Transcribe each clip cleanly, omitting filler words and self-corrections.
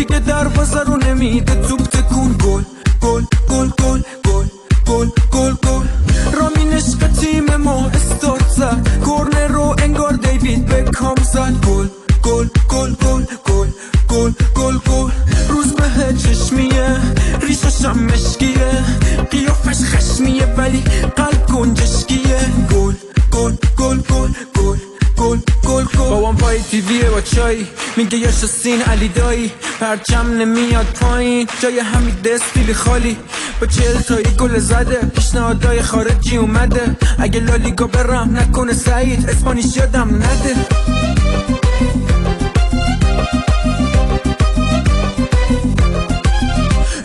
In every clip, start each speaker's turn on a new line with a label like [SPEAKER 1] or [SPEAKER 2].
[SPEAKER 1] دیگه دروازه رو نمیده توپ تکون. گل گل گل گل گل گل گل گل رامین عشق تیم ما استارت زد، کورنر رو انگار دیوید بکام زد. گل گل گل گل گل گل گل گل روز به چشمیه، ریشش هم مشکیه، قیافش خشمیه ولی قلب گنجشکیه. گل گل گل گل گل گل گل گل بابام پای تیویه با چای میگه یاش سین علی دایی، پرچم نمیاد پایین جای حمید استیلی خالی، با 40 تایی گل زده، پیشنهادای خارجی اومده، اگه لالیگا برم نکنه سعید اسپانیش یادم نده.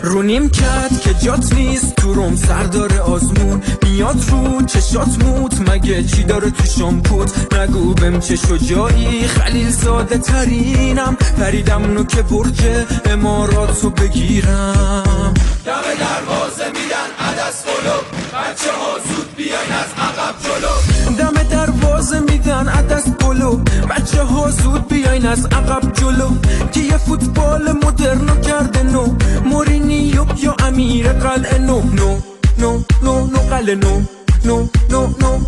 [SPEAKER 1] رو نیم کرد که جات نیست تو روم، سردار آزمون میاد رو چشات موت، مگه چی داره تو شامپوت؟ نگو بهم چه شجاعی، خلیل زاده ترینم، پریدم نوک برج اماراتو بگیرم.
[SPEAKER 2] دم دروازه میدن عدس فلو، بچه ها زود بیاین از عقب جلو.
[SPEAKER 1] دم دروازه میدن عدس پلو، بچه ها زود بیاین از عقب جلو، که یه فوتبال مدرنو کرده نو، مورینیو یا امیر قلعه نو نو نو نو نو قلعه نو نو نو نو.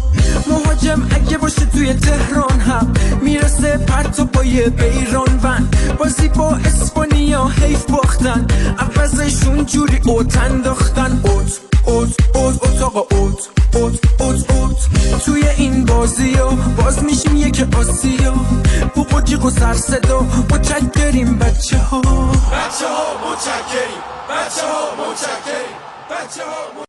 [SPEAKER 1] مهاجم اگه باشه توی تهران هم میرسه پرتو پای بیران ون، بازی با اسپانیا حیف باختن، عوضشون جوری اوت انداختن. اوت اوت اوت اوت آقا اوت اوت اوت اوت توی این بازی ها باز میشیم یک آسیا، بوق و جیغ و سر صدا متشکریم بچه ها،
[SPEAKER 2] بچه ها متشکریم، بچه ها متشکریم، بچه ها